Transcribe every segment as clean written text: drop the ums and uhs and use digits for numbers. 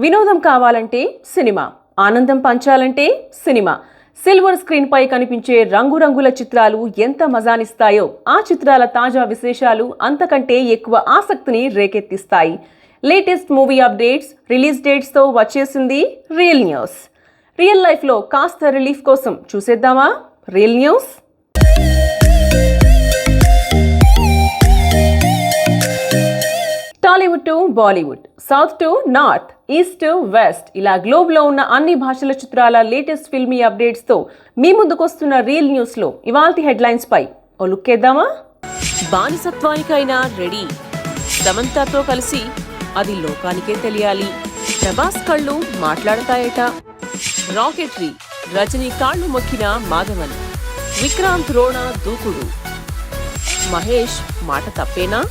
వినోదం కావాలంటే సినిమా, ఆనందం పంచాలంటే సినిమా. సిల్వర్ స్క్రీన్ పై కనిపించే రంగురంగుల చిత్రాలు ఎంత మజానిస్తాయో ఆ చిత్రాల తాజా విశేషాలు అంతకంటే ఎక్కువ ఆసక్తిని రేకెత్తిస్తాయి. Latest movie updates, release dates తో వచ్చేసింది రియల్ న్యూస్. రియల్ లైఫ్ లో కాస్త రిలీఫ్ కోసం చూసేద్దామా real news. Tollywood to Bollywood, south to north, east to west, ఇలా గ్లోబ్ లో ఉన్న అన్ని భాషల చిత్రాల లేటెస్ట్ ఫిల్మీ అప్డేట్స్ తో మీ ముందుకొస్తున్న రియల్ న్యూస్ లో ఇవాల్టి హెడ్లైన్స్ పై ఓ లుక్ వేద్దామా. బానిసత్వానికైనా రెడీ, సమంతతో కలిసి అది లోకానికే తెలియాలి. ప్రభాస్ కళ్ళు మాట్లాడతాయట. రాకెట్రీ, రజనీ కాళ్లు మొక్కిన మాధవన్. విక్రాంత్ రోణా దూకుడు. మహేష్ మాట తప్పేనా?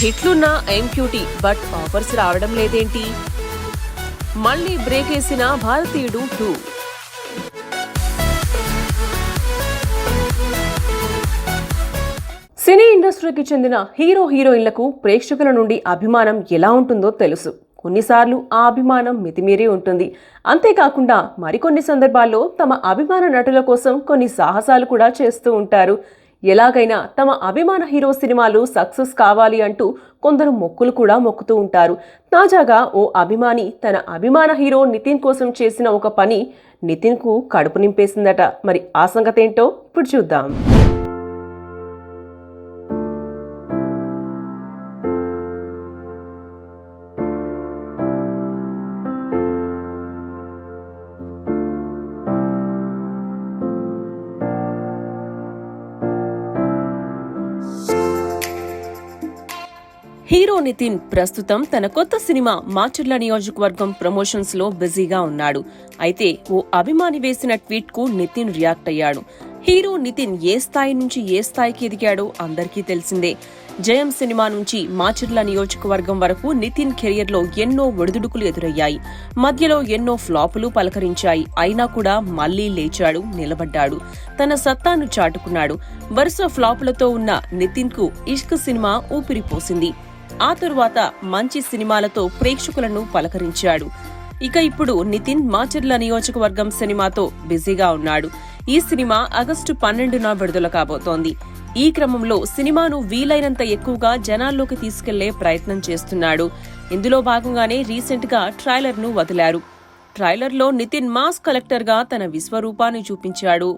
హిట్లున్న ఎంక్యూటీ బట్ ఆఫర్స్ రావడం లేదేంటి? మళ్లీ బ్రేక్ వేసిన భారతీయుడు 2. సినీ ఇండస్ట్రీకి చెందిన హీరో హీరోయిన్లకు ప్రేక్షకుల నుండి అభిమానం ఎలా ఉంటుందో తెలుసు. కొన్నిసార్లు ఆ అభిమానం మితిమీరి ఉంటుంది. అంతేకాకుండా మరికొన్ని సందర్భాల్లో తమ అభిమాన నటుల కోసం కొన్ని సాహసాలు కూడా చేస్తూ ఉంటారు. ఎలాగైనా తమ అభిమాన హీరో సినిమాలు సక్సెస్ కావాలి అంటూ కొందరు మొక్కులు కూడా మొక్కుతూ ఉంటారు. తాజాగా ఓ అభిమాని తన అభిమాన హీరో నితిన్ కోసం చేసిన ఒక పని నితిన్కు కడుపు నింపేసిందట. మరి ఆ సంగతేంటో ఇప్పుడు చూద్దాం. హీరో నితిన్ ప్రస్తుతం తన కొత్త సినిమా మాచర్ల నియోజకవర్గం ప్రమోషన్స్ లో బిజీగా ఉన్నాడు. అయితే ఓ అభిమాని వేసిన ట్వీట్ కు నితిన్ రియాక్ట్ అయ్యాడు. హీరో నితిన్ ఏ స్థాయి నుంచి ఏ స్థాయికి ఎదిగాడో అందరికీ తెలిసిందే. జయం సినిమా నుంచి మాచర్ల నియోజకవర్గం వరకు నితిన్ కెరియర్ లో ఎన్నో ఒడిదుడుకులు ఎదురయ్యాయి. మధ్యలో ఎన్నో ఫ్లాపులు పలకరించాయి. అయినా కూడా మళ్లీ లేచాడు, నిలబడ్డాడు, తన సత్తాను చాటుకున్నాడు. వరుస ఫ్లాపులతో ఉన్న నితిన్ కు ఇష్క్ సినిమా ఊపిరిపోసింది. ఆ తరువాత మంచి సినిమాలతో ప్రేక్షకులను పలకరించాడు. ఇక ఇప్పుడు నితిన్ మాచర్ల నియోజకవర్గం సినిమాతో బిజీగా ఉన్నాడు. ఈ సినిమా ఆగస్టు 12న విడుదల కాబోతోంది. ఈ క్రమంలో సినిమాను వీలైనంత ఎక్కువగా జనాల్లోకి తీసుకెళ్లే ప్రయత్నం చేస్తున్నాడు. ఇందులో భాగంగానే రీసెంట్ గా ట్రైలర్ ను వదిలారు. ట్రైలర్ లో నితిన్ మాస్ కలెక్టర్ గా తన విశ్వరూపాన్ని చూపించాడు.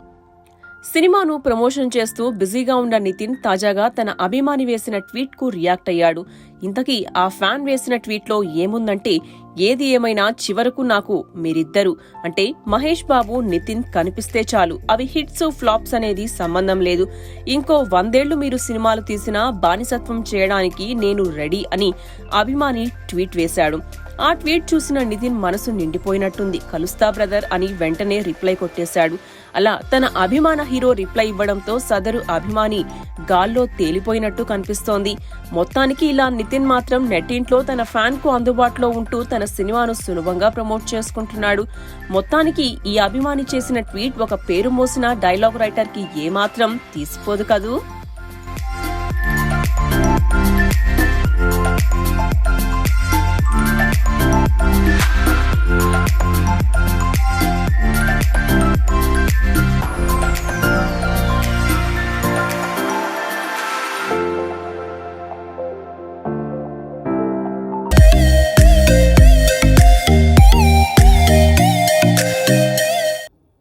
సినిమాను ప్రమోషన్ చేస్తూ బిజీగా ఉన్న నితిన్ తాజాగా తన అభిమాని వేసిన ట్వీట్ కు రియాక్ట్ అయ్యాడు. ఇంతకీ ఆ ఫ్యాన్ వేసిన ట్వీట్ లో ఏముందంటే, ఏది ఏమైనా చివరకు నాకు మీరిద్దరు అంటే మహేష్ బాబు, నితిన్ కనిపిస్తే చాలు. అవి హిట్స్ ఫ్లాప్స్ అనేది సంబంధం లేదు. ఇంకో 100 ఏళ్లు మీరు సినిమాలు తీసినా బానిసత్వం చేయడానికి నేను రెడీ అని అభిమాని ట్వీట్ వేశాడు. ఆ ట్వీట్ చూసిన నితిన్ మనసు నిండిపోయినట్టుంది. కలుస్తా బ్రదర్ అని వెంటనే రిప్లై కొట్టేశాడు. అలా తన అభిమాన హీరో రిప్లై ఇవ్వడంతో సదరు అభిమాని గాల్లో తేలిపోయినట్టు కనిపిస్తోంది. మొత్తానికి ఇలా నితిన్ మాత్రం నెట్టింట్లో తన ఫ్యాన్ కు అందుబాటులో ఉంటూ తన సినిమాను సులభంగా ప్రమోట్ చేసుకుంటున్నాడు. మొత్తానికి ఈ అభిమాని చేసిన ట్వీట్ ఒక పేరు మోసిన డైలాగ్ రైటర్ కి ఏమాత్రం తీసిపోదు కదూ.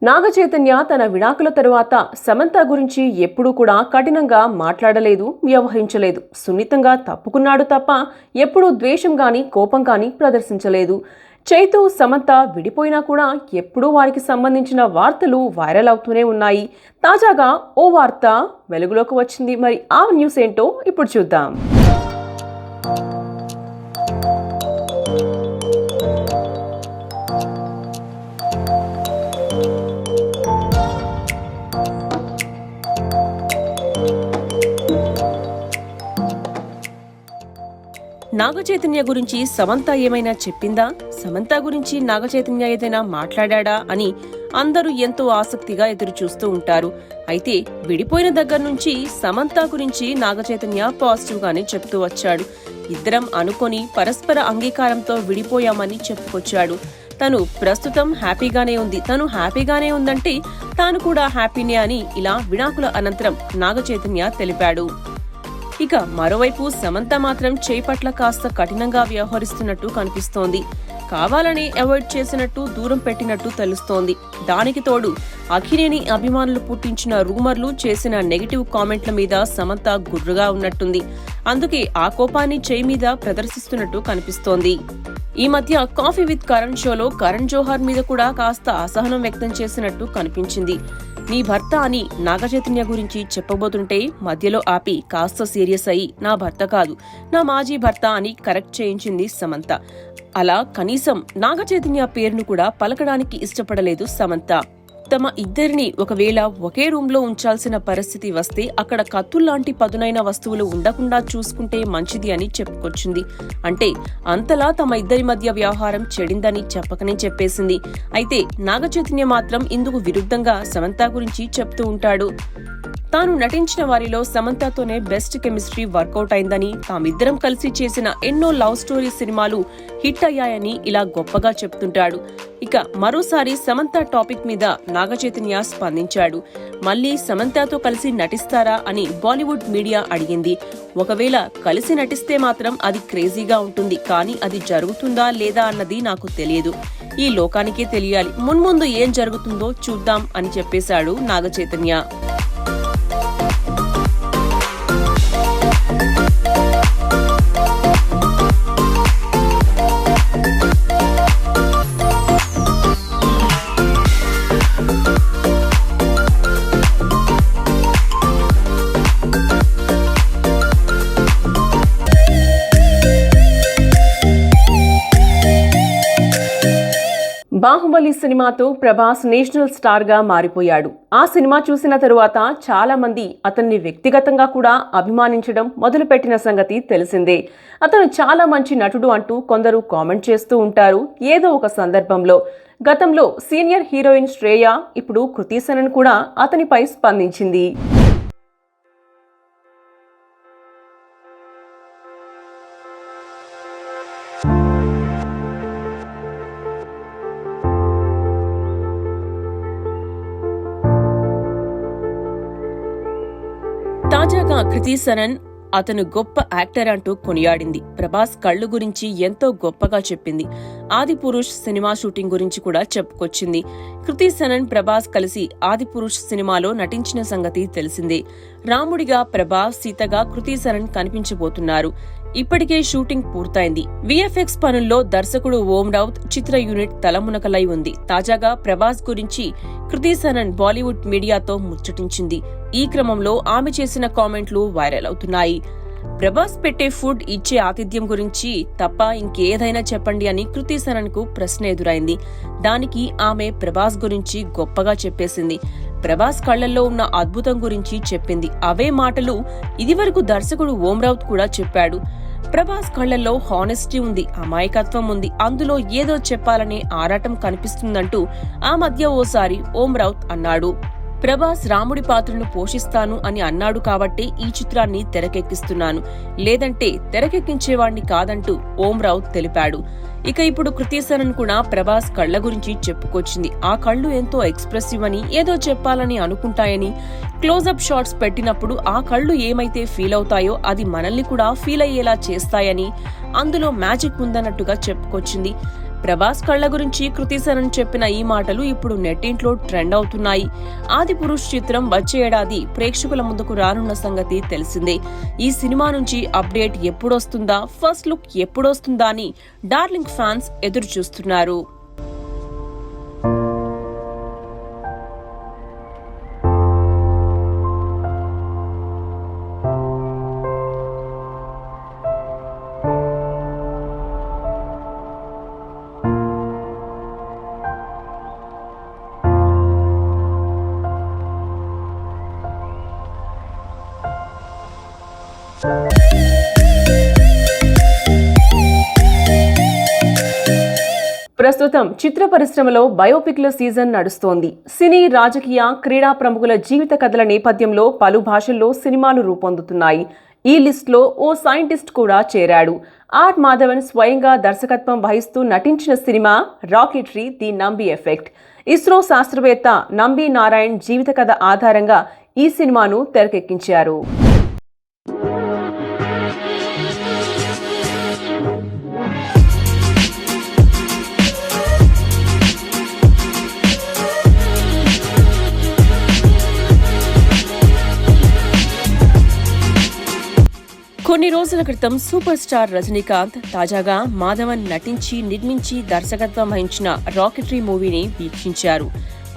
నాగ చైతన్య తన విడాకుల తరువాత సమంత గురించి ఎప్పుడూ కూడా కఠినంగా మాట్లాడలేదు, వ్యవహరించలేదు. సున్నితంగా తప్పుకున్నాడు తప్ప ఎప్పుడూ ద్వేషం గాని కోపం గాని ప్రదర్శించలేదు. చైతు, సమంత విడిపోయినా కూడా ఎప్పుడూ వారికి సంబంధించిన వార్తలు వైరల్ అవుతూనే ఉన్నాయి. తాజాగా ఓ వార్త వెలుగులోకి వచ్చింది. మరి ఆ న్యూస్ ఏంటో ఇప్పుడు చూద్దాం. నాగచైతన్య గురించి సమంత ఏమైనా చెప్పిందా? సమంత గురించి నాగచైతన్య ఏదైనా మాట్లాడా అని అందరూ ఎంతో ఆసక్తిగా ఎదురు చూస్తూ ఉంటారు. అయితే విడిపోయిన దగ్గర నుంచి సమంత గురించి నాగచైతన్య పాజిటివ్ గానే చెప్తూ వచ్చాడు. ఇద్దరం అనుకొని పరస్పర అంగీకారంతో విడిపోయామని చెప్పుకొచ్చాడు. తను ప్రస్తుతం హ్యాపీగానే ఉంది, తను హ్యాపీగానే ఉందంటే తాను కూడా హ్యాపీనే అని ఇలా విడాకుల అనంతరం నాగచైతన్య తెలిపాడు. ఇక మరోవైపు సమంత మాత్రం చేయి పట్ల కాస్త కఠినంగా వ్యవహరిస్తున్నట్టు కనిపిస్తోంది. కావాలని అవాయిడ్ చేసినట్టు, దూరం పెట్టినట్టు తెలుస్తోంది. దానికి తోడు అఖినేని అభిమానులు పుట్టించిన రూమర్లు, చేసిన నెగిటివ్ కామెంట్ల మీద సమంత గుర్రుగా ఉన్నట్టుంది. అందుకే ఆ కోపాన్ని చేయి మీద ప్రదర్శిస్తున్నట్టు కనిపిస్తోంది. ఈ మధ్య కాఫీ విత్ కరణ్ షోలో కరణ్ జోహార్ మీద కూడా కాస్త అసహనం వ్యక్తం చేసినట్టు కనిపించింది. నీ భర్త అని నాగచైతన్య గురించి చెప్పబోతుంటే మధ్యలో ఆపి కాస్త సీరియస్ అయి నా భర్త కాదు, నా మాజీ భర్త అని కరెక్ట్ చేయించింది సమంత. అలా కనీసం నాగచైతన్య పేరును కూడా పలకడానికి ఇష్టపడలేదు సమంత. తమ ఇద్దరిని ఒకవేళ ఒకే రూమ్లో ఉంచాల్సిన పరిస్థితి వస్తే అక్కడ కత్తుల్లాంటి పదునైన వస్తువులు ఉండకుండా చూసుకుంటే మంచిది అని చెప్పుకొచ్చింది. అంటే అంతలా తమ ఇద్దరి మధ్య వ్యవహారం చెడిందని చెప్పకనే చెప్పేసింది. అయితే నాగచైతన్య మాత్రం ఇందుకు విరుద్ధంగా సమంత గురించి చెప్తూ ఉంటాడు. తాను నటించిన వారిలో సమంతతోనే బెస్ట్ కెమిస్ట్రీ వర్కౌట్ అయిందని, తామిద్దరం కలిసి చేసిన ఎన్నో లవ్ స్టోరీ సినిమాలు హిట్ అయ్యాయని ఇలా గొప్పగా చెప్తుంటాడు. ఇక మరోసారి సమంత టాపిక్ మీద నాగచైతన్య స్పందించాడు. మళ్లీ సమంతతో కలిసి నటిస్తారా అని బాలీవుడ్ మీడియా అడిగింది. ఒకవేళ కలిసి నటిస్తే మాత్రం అది క్రేజీగా ఉంటుంది, కానీ అది జరుగుతుందా లేదా అన్నది నాకు తెలియదు. ఈ లోకానికే తెలియాలి, మున్ముందు ఏం జరుగుతుందో చూద్దాం అని చెప్పేశాడు నాగచైతన్య. బాహుబలి సినిమాతో ప్రభాస్ నేషనల్ స్టార్ గా మారిపోయాడు. ఆ సినిమా చూసిన తరువాత చాలా మంది అతన్ని వ్యక్తిగతంగా కూడా అభిమానించడం మొదలుపెట్టిన సంగతి తెలిసిందే. అతను చాలా మంచి నటుడు అంటూ కొందరు కామెంట్ చేస్తూ ఉంటారు ఏదో ఒక సందర్భంలో. గతంలో సీనియర్ హీరోయిన్ శ్రేయ, ఇప్పుడు కృతి సనన్ కూడా అతనిపై స్పందించింది. తాజాగా కృతి సనన్ అతను గొప్ప యాక్టర్ అంటూ కొనియాడింది. ప్రభాస్ కళ్ళు గురించి ఎంతో గొప్పగా చెప్పింది. ఆదిపురుష్ సినిమా షూటింగ్ గురించి కూడా చెప్పుకొచ్చింది. కృతి సనన్, ప్రభాస్ కలిసి ఆదిపురుష్ సినిమాలో నటించిన సంగతి తెలిసిందే. రాముడిగా ప్రభాస్, సీతగా కృతి సనన్ కనిపించబోతున్నారు. ఇప్పటికే షూటింగ్ పూర్తయింది. విఎఫ్ఎక్స్ పనుల్లో దర్శకుడు ఓం రౌత్, చిత్ర యూనిట్ తలమునకలై ఉంది. తాజాగా ప్రభాస్ గురించి కృతి సనన్ బాలీవుడ్ మీడియాతో ముచ్చటించింది. ఈ క్రమంలో ఆమె చేసిన కామెంట్లు వైరల్ అవుతున్నాయి. ప్రభాస్ పెట్టే ఫుడ్, ఇచ్చే ఆతిథ్యం గురించి తప్ప ఇంకేదైనా చెప్పండి అని కృతి సనన్ కు ప్రశ్న ఎదురైంది. దానికి ఆమె ప్రభాస్ గురించి గొప్పగా చెప్పేసింది. ప్రభాస్ కళ్లల్లో ఉన్న అద్భుతం గురించి చెప్పింది. అవే మాటలు ఇదివరకు దర్శకుడు ఓం రౌత్ కూడా చెప్పాడు. ప్రభాస్ కళ్లల్లో హానెస్టీ ఉంది, అమాయకత్వం ఉంది, అందులో ఏదో చెప్పాలనే ఆరాటం కనిపిస్తుందంటూ ఆ మధ్య ఓసారి ఓం రౌత్ అన్నాడు. ప్రభాస్ రాముడి పాత్రను పోషిస్తాను అని అన్నాడు కాబట్టే ఈ చిత్రాన్ని తెరకెక్కిస్తున్నాను, లేదంటే తెరకెక్కించేవాణ్ణి కాదంటూ ఓం రౌత్ తెలిపాడు. ఇక ఇప్పుడు కృతి సనన్ కూడా ప్రభాస్ కళ్ల గురించి చెప్పుకొచ్చింది. ఆ కళ్ళు ఎంతో ఎక్స్ప్రెసివ్ అని, ఏదో చెప్పాలని అనుకుంటాయని, క్లోజప్ షాట్స్ పెట్టినప్పుడు ఆ కళ్ళు ఏమైతే ఫీల్ అవుతాయో అది మనల్ని కూడా ఫీల్ అయ్యేలా చేస్తాయని, అందులో మ్యాజిక్ ఉందన్నట్టుగా చెప్పుకొచ్చింది. ప్రభాస్ కళ్ల గురించి కృతి సనన్ చెప్పిన ఈ మాటలు ఇప్పుడు నెట్టింట్లో ట్రెండ్ అవుతున్నాయి. ఆదిపురుష్ చిత్రం వచ్చే ఏడాది ప్రేక్షకుల ముందుకు రానున్న సంగతి తెలిసిందే. ఈ సినిమా నుంచి అప్డేట్ ఎప్పుడొస్తుందా, ఫస్ట్ లుక్ ఎప్పుడొస్తుందా అని డార్లింగ్ ఫ్యాన్స్ ఎదురు చూస్తున్నారు. ప్రస్తుతం చిత్ర పరిశ్రమలో బయోపిక్ల సీజన్ నడుస్తోంది. సినీ, రాజకీయ, క్రీడా ప్రముఖుల జీవిత కథల నేపథ్యంలో పలు భాషల్లో సినిమాలు రూపొందుతున్నాయి. ఈ లిస్టులో ఓ సైంటిస్ట్ కూడా చేరాడు. ఆర్ మాధవన్ స్వయంగా దర్శకత్వం వహిస్తూ నటించిన cinema rocketry the Nambi effect. ISRO శాస్త్రవేత్త నంబి నారాయణ్ జీవిత కథ ఆధారంగా ఈ సినిమాను తెరకెక్కించారు. కొన్ని రోజుల క్రితం సూపర్ స్టార్ రజనీకాంత్ తాజాగా మాధవన్ నటించి నిర్మించి దర్శకత్వం వహించిన రాకెట్రీ మూవీని వీక్షించారు.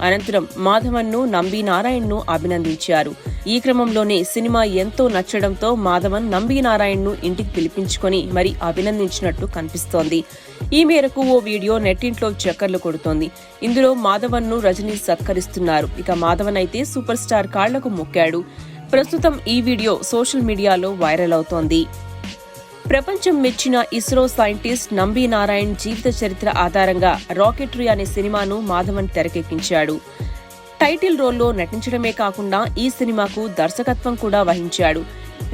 అనంతరం మాధవన్ను నంబి నారాయణ్ను అభినందించారు. ఈ క్రమంలోనే సినిమా ఎంతో నచ్చడంతో మాధవన్ నంబి నారాయణ్ను ఇంటికి పిలిపించుకొని మరి అభినందించినట్టు కనిపిస్తోంది. ఈ మేరకు ఓ వీడియో నెట్టింట్లో చక్కర్లు కొడుతోంది. ఇందులో మాధవన్ను రజనీ సత్కరిస్తున్నారు. ఇక మాధవన్ అయితే సూపర్ స్టార్ కాళ్లకు మొక్కాడు. ప్రస్తుతం ఈ వీడియో సోషల్ మీడియాలో వైరల్ అవుతోంది. ప్రపంచం మెచ్చిన ఇస్రో సైంటిస్ట్ నంబి నారాయణ్ జీవిత చరిత్ర ఆధారంగా రాకెట్రీ అనే సినిమాను మాధవన్ తెరకెక్కించాడు. టైటిల్ రోల్లో నటించడమే కాకుండా ఈ సినిమాకు దర్శకత్వం కూడా వహించాడు.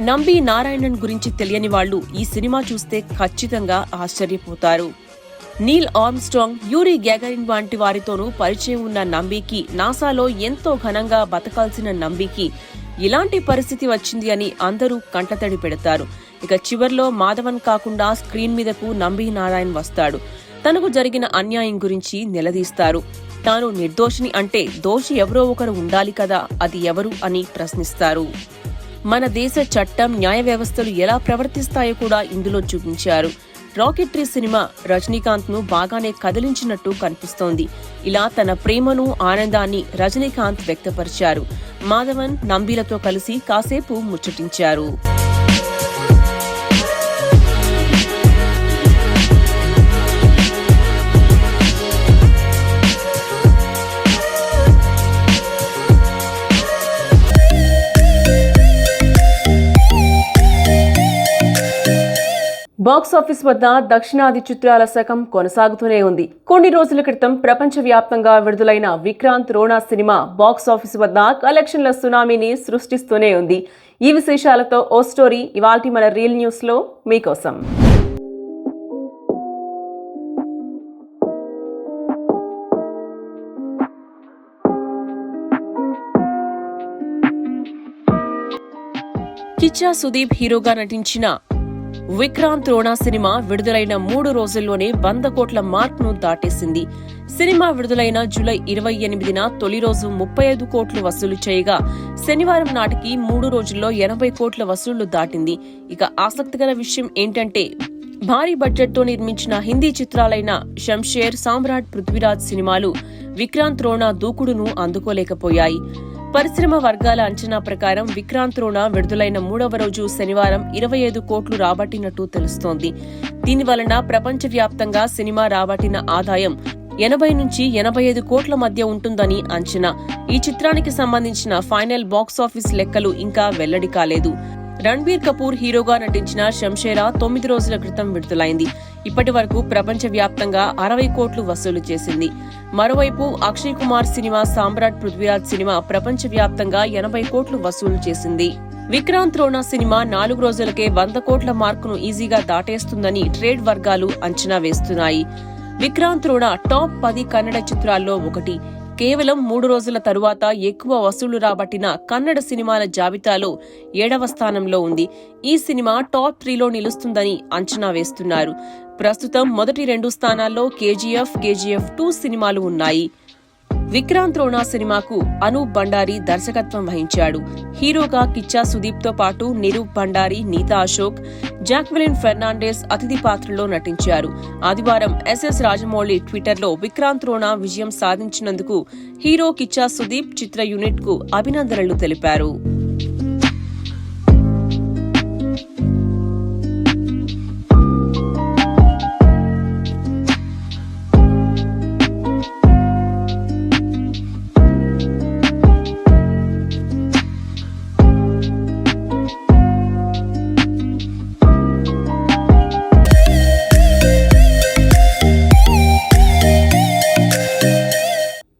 నంబి నారాయణన్ గురించి తెలియని వాళ్లు ఈ సినిమా చూస్తే ఖచ్చితంగా ఆశ్చర్యపోతారు. నీల్ ఆర్మ్స్ట్రాంగ్, యూరీ గ్యాగరిన్ వంటి వారితోనూ పరిచయం ఉన్న నంబికి, నాసాలో ఎంతో ఘనంగా బతకాల్సిన నంబికి ఇలాంటి పరిస్థితి వచ్చింది అని అందరూ కంటతడి పెడతారు. ఇక చివర్లో మాధవన్ కాకుండా స్క్రీన్ మీదకు నంబి నారాయణ్ వస్తాడు. తనకు జరిగిన అన్యాయం గురించి నిలదీస్తారు. తాను నిర్దోషిని అంటే దోషి ఎవరో ఒకరు ఉండాలి కదా, అది ఎవరు అని ప్రశ్నిస్తారు. మన దేశ చట్టం, న్యాయ వ్యవస్థలు ఎలా ప్రవర్తిస్తాయో కూడా ఇందులో చూపించారు. రాకెట్రీ సినిమా రజనీకాంత్ ను బాగానే కదిలించినట్టు కనిపిస్తోంది. ఇలా తన ప్రేమను, ఆనందాన్ని రజనీకాంత్ వ్యక్తపరిచారు. మాధవన్ నంబిలతో కలిసి కాసేపు ముచ్చటించారు. బాక్సాఫీస్ వద్ద దక్షిణాది చిత్రాల శకం కొనసాగుతూనే ఉంది. కొన్ని రోజుల క్రితం ప్రపంచవ్యాప్తంగా విడుదలైన విక్రాంత్ రోణా సినిమా బాక్సాఫీస్ వద్ద కలెక్షన్ల సునామీని సృష్టిస్తూనే ఉంది. ఈ విశేషాలతో ఓ స్టోరీ ఇవాల్టి మన రియల్ న్యూస్ లో మీకోసం. కిచ్చా సుదీప్ హీరోగా నటించిన విక్రాంత్ రోణా సినిమా విడుదలైన 3 రోజుల్లోనే 100 కోట్ల మార్క్ ను దాటేసింది. సినిమా విడుదలైన జూలై 28న తొలి రోజు 35 కోట్లు వసూలు చేయగా శనివారం నాటికి 3 రోజుల్లో 80 కోట్ల వసూళ్లు దాటింది. ఇక ఆసక్తికర విషయం ఏంటంటే భారీ బడ్జెట్ తో నిర్మించిన హిందీ చిత్రాలైన శంషేర్, సామ్రాట్, పృథ్వీరాజ్ సినిమాలు విక్రాంత్ రోణా దూకుడును అందుకోలేకపోయాయి. పరిశ్రమ వర్గాల అంచనా ప్రకారం విక్రాంత్ రోణా విడుదలైన 3వ రోజు శనివారం 25 కోట్లు రాబట్టినట్టు తెలుస్తోంది. దీనివలన ప్రపంచవ్యాప్తంగా సినిమా రాబట్టిన ఆదాయం 80 నుంచి 85 కోట్ల మధ్య ఉంటుందని అంచనా. ఈ చిత్రానికి సంబంధించిన ఫైనల్ బాక్సాఫీస్ లెక్కలు ఇంకా వెల్లడి కాలేదు. రణ్బీర్ కపూర్ హీరోగా నటించిన శంషేరా 9 రోజుల క్రితం విడుదలైంది. ఇప్పటి వరకు ప్రపంచవ్యాప్తంగా 60 కోట్లు వసూలు చేసింది. మరోవైపు అక్షయ్ కుమార్ సినిమా సామ్రాట్, పృథ్వీరాజ్ సినిమా ప్రపంచవ్యాప్తంగా 80 కోట్లు వసూలు చేసింది. విక్రాంత్ రోణా సినిమా 4 రోజులకే 100 కోట్ల మార్కును ఈజీగా దాటేస్తుందని ట్రేడ్ వర్గాలు అంచనా వేస్తున్నాయి. విక్రాంత్ రోణా టాప్ 10 కన్నడ చిత్రాల్లో ఒకటి. కేవలం 3 రోజుల తరువాత ఎక్కువ వసూలు రాబట్టిన కన్నడ సినిమాల జాబితాలో 7వ స్థానంలో ఉంది. ఈ సినిమా టాప్ 3లో నిలుస్తుందని అంచనా వేస్తున్నారు. ప్రస్తుతం మొదటి 2 స్థానాల్లో కేజీఎఫ్ 2 సినిమాలు ఉన్నాయి. విక్రాంత్ రోణా సినిమాకు అనూప్ భండారీ దర్శకత్వం వహించాడు. హీరోగా కిచ్చా సుదీప్ తో పాటు నిరూప్ భండారీ, నీతా అశోక్, జాక్వెలిన్ ఫెర్నాండెస్ అతిథి పాత్రలో నటించారు. ఆదివారం ఎస్ఎస్ రాజమౌళి ట్విట్టర్లో విక్రాంత్ రోణా విజయం సాధించినందుకు హీరో కిచ్చా సుదీప్ చిత్ర యూనిట్ కు అభినందనలు తెలిపారు.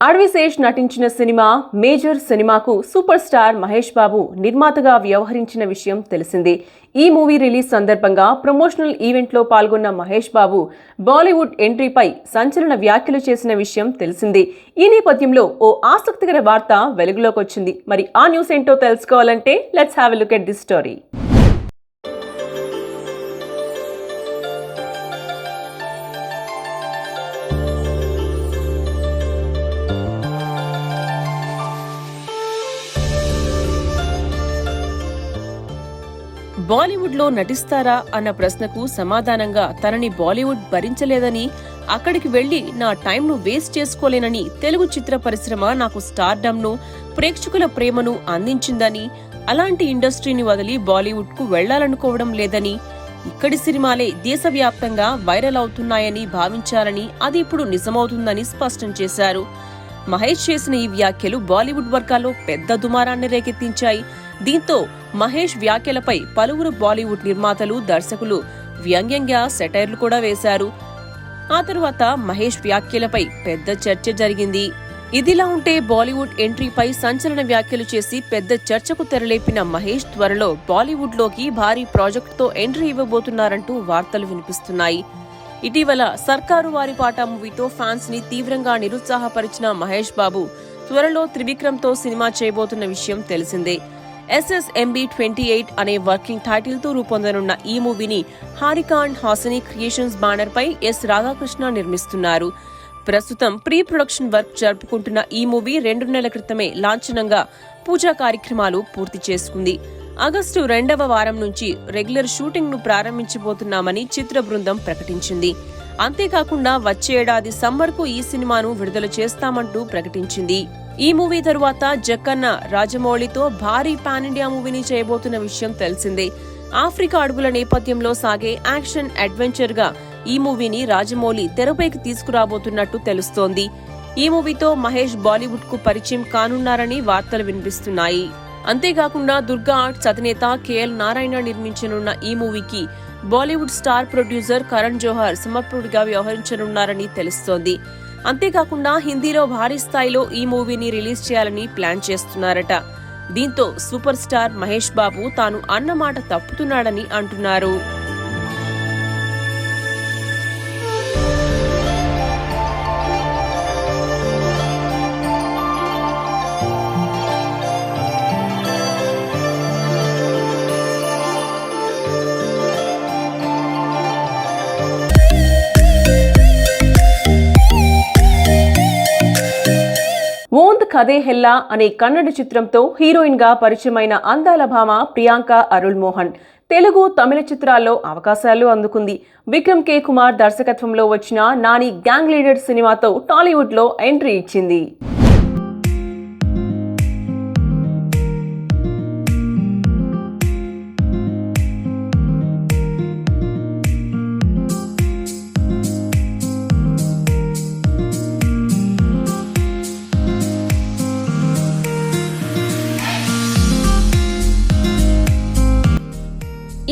అడవి కీర్తిశేష్ నటించిన సినిమా మేజర్ సినిమాకు సూపర్ స్టార్ మహేష్ బాబు నిర్మాతగా వ్యవహరించిన విషయం తెలిసిందే. ఈ మూవీ రిలీజ్ సందర్భంగా ప్రమోషనల్ ఈవెంట్లో పాల్గొన్న మహేష్ బాబు బాలీవుడ్ ఎంట్రీపై సంచలన వ్యాఖ్యలు చేసిన విషయం తెలిసిందే. ఈ నేపథ్యంలో ఓ ఆసక్తికర వార్త వెలుగులోకి వచ్చింది. మరి ఆ న్యూస్ ఏంటో తెలుసుకోవాలంటే let's have a look at this story. Bollywood లో నటిస్తారా అన్న ప్రశ్నకు సమాధానంగా తనని బాలీవుడ్ భరించలేదని, అక్కడికి వెళ్లి నా టైంను వేస్ట్ చేసుకోలేనని, తెలుగు చిత్ర పరిశ్రమ నాకు స్టార్డమ్ను, ప్రేక్షకుల ప్రేమను అందించిందని, అలాంటి ఇండస్ట్రీని వదిలి బాలీవుడ్ కు వెళ్లాలనుకోవడం లేదని, ఇక్కడి సినిమాలే దేశవ్యాప్తంగా వైరల్ అవుతున్నాయని భావించారని, అది ఇప్పుడు నిజమవుతుందని స్పష్టం చేశారు. మహేష్ చేసిన ఈ వ్యాఖ్యలు బాలీవుడ్ వర్గాల్లో పెద్ద దుమారాన్ని రేకెత్తించాయి. దీంతో మహేష్ వ్యాఖ్యలపై పలువురు బాలీవుడ్ నిర్మాతలు, దర్శకులు వ్యంగ్యంగా సెటైర్లు కూడా వేశారు. ఆ తరువాత మహేష్ వ్యాఖ్యలపై పెద్ద చర్చ జరిగింది. ఇదిలా ఉంటే బాలీవుడ్ ఎంట్రీపై సంచలన వ్యాఖ్యలు చేసి పెద్ద చర్చకు తెరలేపిన మహేష్ త్వరలో బాలీవుడ్ లోకి భారీ ప్రాజెక్టుతో ఎంట్రీ ఇవ్వబోతున్నారంటూ వార్తలు వినిపిస్తున్నాయి. ఇటీవల సర్కారు వారి పాట మూవీతో ఫ్యాన్స్ ని తీవ్రంగా నిరుత్సాహపరిచిన మహేష్ బాబు త్వరలో త్రివిక్రమ్ తో సినిమా చేయబోతున్న విషయం తెలిసిందే. SSMB28 అనే వర్కింగ్ టైటిల్ తో రూపొందనున్న ఈ మూవీని Haarika and Hasini creations banner పై S. రాధాకృష్ణ నిర్మిస్తున్నారు. ప్రస్తుతం ప్రీ ప్రొడక్షన్ వర్క్ జరుపుకుంటున్న ఈ మూవీ 2 నెలల క్రితమే లాంఛనంగా పూజా కార్యక్రమాలు పూర్తి చేసుకుంది. ఆగస్టు 2వ వారం నుంచి రెగ్యులర్ షూటింగ్ ను ప్రారంభించబోతున్నామని చిత్ర బృందం ప్రకటించింది. అంతేకాకుండా వచ్చే ఏడాది సమ్మర్ కు ఈ సినిమాను విడుదల చేస్తామంటూ ప్రకటించింది. ఈ మూవీ తరువాత జక్కన్న రాజమౌళితో భారీ పాన్ ఇండియా మూవీని చేయబోతున్న విషయం తెలిసిందే. ఆఫ్రికా అడుగుల నేపథ్యంలో సాగే యాక్షన్ అడ్వెంచర్ గా ఈ మూవీని రాజమౌళి తెరపైకి తీసుకురాబోతున్నట్టు తెలుస్తోంది. ఈ మూవీతో మహేష్ బాలీవుడ్ కు పరిచయం కానున్నారని వార్తలు వినిపిస్తున్నాయి. అంతేకాకుండా దుర్గా ఆర్ట్స్ అధినేత KL నారాయణ నిర్మించనున్న ఈ మూవీకి బాలీవుడ్ స్టార్ ప్రొడ్యూసర్ కరణ్ జోహర్ సమర్పకుడిగా వ్యవహరించనున్నారని తెలుస్తోంది. అంతేకాకుండా హిందీలో భారీ స్థాయిలో ఈ మూవీని రిలీజ్ చేయాలని ప్లాన్ చేస్తున్నారట. దీంతో సూపర్ స్టార్ మహేష్ బాబు తాను అన్నమాట తప్పుతున్నాడని అంటున్నారు. ఓంద్ కదే హెల్లా అనే కన్నడ చిత్రంతో హీరోయిన్ గా పరిచయమైన అందాల భామ ప్రియాంక అరుళ్ మోహన్ తెలుగు, తమిళ చిత్రాల్లో అవకాశాలు అందుకుంది. విక్రమ్ K. కుమార్ దర్శకత్వంలో వచ్చిన నాని గ్యాంగ్ లీడర్ సినిమాతో టాలీవుడ్ లో ఎంట్రీ ఇచ్చింది.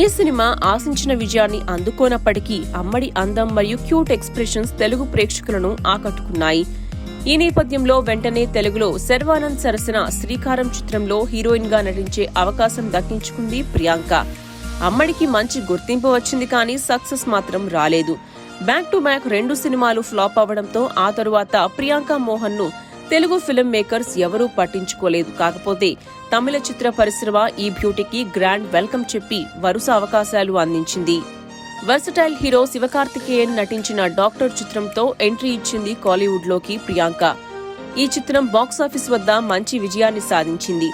ఈ సినిమా ఆశించిన విజయాన్ని అందుకోనప్పటికీ అమ్మడి అందం మరియు క్యూట్ ఎక్స్ప్రెషన్స్ తెలుగు ప్రేక్షకులను ఆకట్టుకున్నాయి. ఈ నేపథ్యంలో వెంటనే తెలుగులో శర్వానంద్ సరసన శ్రీకారం చిత్రంలో హీరోయిన్ గా నటించే అవకాశం దక్కించుకుంది ప్రియాంక. అమ్మడికి మంచి గుర్తింపు వచ్చింది, కానీ సక్సెస్ మాత్రం రాలేదు. బ్యాక్ టు బ్యాక్ 2 సినిమాలు ఫ్లాప్ అవ్వడంతో ఆ తరువాత ప్రియాంక మోహన్ ను తెలుగు ఫిల్మ్ మేకర్స్ ఎవరూ పట్టించుకోలేదు. కాకపోతే తమిళ చిత్ర పరిశ్రమ ఈ బ్యూటీకి గ్రాండ్ వెల్కమ్ చెప్పి వరుస అవకాశాలు అందించింది. వర్సటైల్ హీరో శివకార్తికేయన్ నటించిన డాక్టర్ చిత్రంతో ఎంట్రీ ఇచ్చింది కాలీవుడ్ లోకి ప్రియాంక. ఈ చిత్రం బాక్సాఫీస్ వద్ద మంచి విజయాన్ని సాధించింది.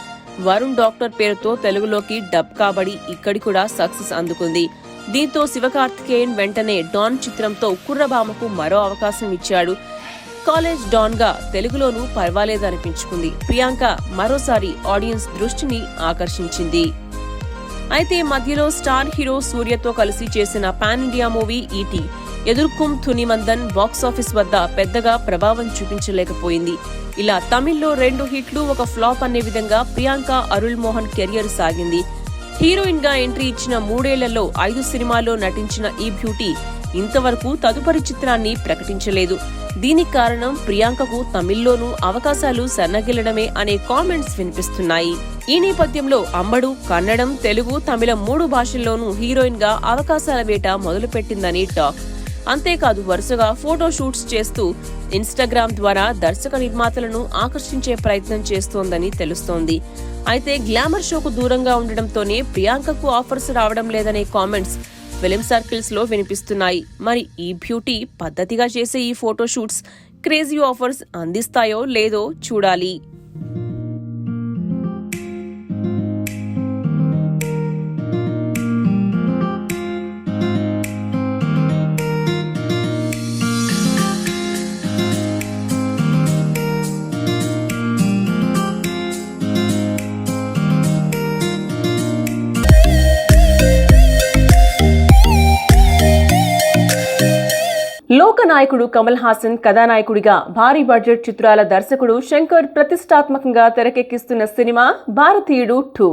వరుణ్ డాక్టర్ పేరుతో తెలుగులోకి డబ్ కాబడి ఇక్కడి కూడా సక్సెస్ అందుకుంది. దీంతో శివకార్తికేయన్ వెంటనే డాన్ చిత్రంతో కుర్రభామకు మరో అవకాశం ఇచ్చాడు. కాలేజ్ డాన్ గా తెలుగులోనూ పర్వాలేదనిపించుకుంది. ప్రియాంక మరోసారి ఆడియన్స్ దృష్టిని ఆకర్షించింది. అయితే మధ్యలో స్టార్ హీరో సూర్యతో కలిసి చేసిన పాన్ ఇండియా మూవీ ఈటీ ఎదుర్కొం తునిమందన్ బాక్సాఫీస్ వద్ద పెద్దగా ప్రభావం చూపించలేకపోయింది. ఇలా తమిళ్లో 2 హిట్లు 1 ఫ్లాప్ అనే విధంగా ప్రియాంక అరుళ్ మోహన్ కెరియర్ సాగింది. హీరోయిన్ గా ఎంట్రీ ఇచ్చిన 3 ఏళ్లలో 5 సినిమాల్లో నటించిన ఈ బ్యూటీ ఇంతవరకు తదుపరి చిత్రాన్ని ప్రకటించలేదు. దీనికి కారణం ప్రియాంకకు తమిళ్లోనూ అవకాశాలు సన్నగిల్లడమే అనే కామెంట్స్ వినిపిస్తున్నాయి. ఈ నేపథ్యంలో అంబడు కన్నడం, తెలుగు, తమిళం 3 భాషల్లోనూ హీరోయిన్ గా అవకాశాల వేట మొదలుపెట్టిందని టాక్. అంతేకాదు వరుసగా ఫోటో షూట్స్ చేస్తూ ఇన్స్టాగ్రామ్ ద్వారా దర్శక నిర్మాతలను ఆకర్షించే ప్రయత్నం చేస్తోందని తెలుస్తోంది. అయితే గ్లామర్ షోకు దూరంగా ఉండడంతోనే ప్రియాంకకు ఆఫర్స్ రావడం లేదనే కామెంట్స్ ఫిలిం సర్కిల్స్ లో వినిపిస్తున్నాయి. మరి ఈ బ్యూటీ పద్ధతిగా చేసే ఈ ఫోటో షూట్స్ క్రేజీ ఆఫర్స్ అందిస్తాయో లేదో చూడాలి. లోకనాయకుడు కమల్ హాసన్ కథానాయకుడిగా భారీ బడ్జెట్ చిత్రాల దర్శకుడు శంకర్ ప్రతిష్టాత్మకంగా తెరకెక్కిస్తున్న సినిమా భారతీయుడు 2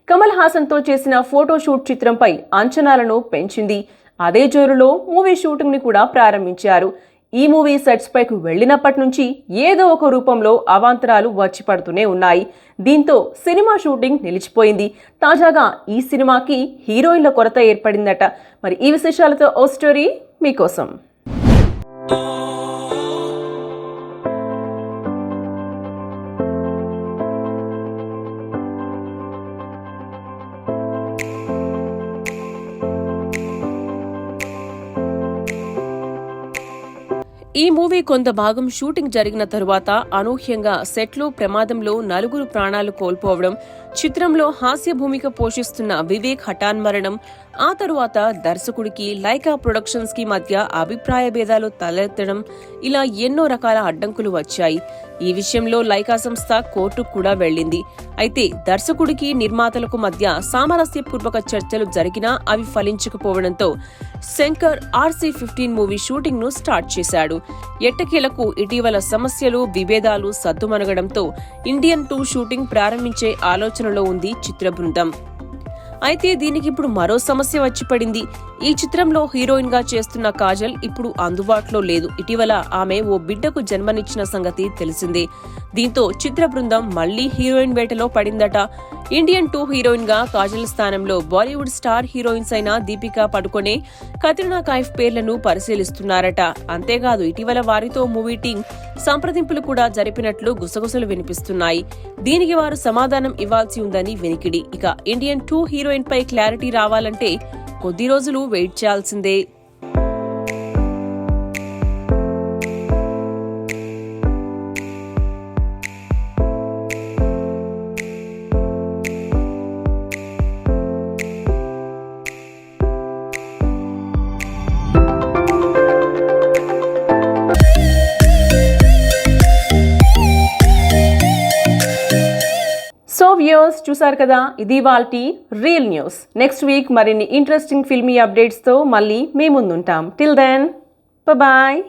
కమల్ హాసన్ తో చేసిన ఫోటోషూట్ చిత్రంపై అంచనాలను పెంచింది. అదే జోరులో మూవీ షూటింగ్ ని కూడా ప్రారంభించారు. ఈ మూవీ సెట్స్ పైకి వెళ్లినప్పటి నుంచి ఏదో ఒక రూపంలో అవాంతరాలు వచ్చి పడుతూనే ఉన్నాయి. దీంతో సినిమా షూటింగ్ నిలిచిపోయింది. తాజాగా ఈ సినిమాకి హీరోయిన్ల కొరత ఏర్పడిందట. మరి ఈ విశేషాలతో ఓ స్టోరీ మీకోసం. ఈ మూవీ కొంత భాగం షూటింగ్ జరిగిన తరువాత అనూహ్యంగా సెట్లో ప్రమాదంలో 4 ప్రాణాలు కోల్పోవడం, చిత్రంలో హాస్య భూమిక పోషిస్తున్న వివేక్ హఠాన్ మరణం, ఆ తరువాత దర్శకుడికి లైకా ప్రొడక్షన్స్ కి మధ్య అభిప్రాయ భేదాలు తలెత్తడం, ఇలా ఎన్నో రకాల అడ్డంకులు వచ్చాయి. ఈ విషయంలో లైకా సంస్థ కోర్టుకు కూడా వెళ్లింది. అయితే దర్శకుడికి నిర్మాతలకు మధ్య సామరస్యపూర్వక చర్చలు జరిగినా అవి ఫలించకపోవడంతో శంకర్ RC-15 మూవీ షూటింగ్ ను స్టార్ట్ చేశాడు. ఎట్టకేలకు ఇటీవల సమస్యలు, విభేదాలు సద్దుమణగడంతో ఇండియన్ 2 షూటింగ్ ప్రారంభించే ఆలోచనలో ఉంది చిత్ర బృందం. అయితే దీనికి ఇప్పుడు మరో సమస్య వచ్చి పడింది. ఈ చిత్రంలో హీరోయిన్ గా చేస్తున్న కాజల్ ఇప్పుడు అందుబాటులో లేదు. ఇటీవల ఆమె ఓ బిడ్డకు జన్మనిచ్చిన సంగతి తెలిసిందే. దీంతో చిత్ర బృందం మళ్లీ హీరోయిన్ వేటలో పడిందట. ఇండియన్ 2 హీరోయిన్ గా కాజల్ స్థానంలో బాలీవుడ్ స్టార్ హీరోయిన్స్ అయిన దీపికా పడుకొనే, కత్రినా కైఫ్ పేర్లను పరిశీలిస్తున్నారట. అంతేకాదు ఇటీవల వారితో మూవీ టీం సంప్రదింపులు కూడా జరిపినట్లు గుసగుసలు వినిపిస్తున్నాయి. దీనికి వారు సమాధానం ఇవ్వాల్సి ఉందని వినికిడి. ఇక ఇండియన్ 2 హీరోయిన్ పై క్లారిటీ రావాలంటే కొద్ది రోజులు వెయిట్ చేయాల్సిందే. సో వ్యూయర్స్ చూసారు కదా, ఇది వాల్టి రియల్ న్యూస్. నెక్స్ట్ వీక్ మరిన్ని ఇంట్రెస్టింగ్ ఫిల్మీ అప్డేట్స్తో మళ్ళీ మీ ముందుంటాం. Till then bye.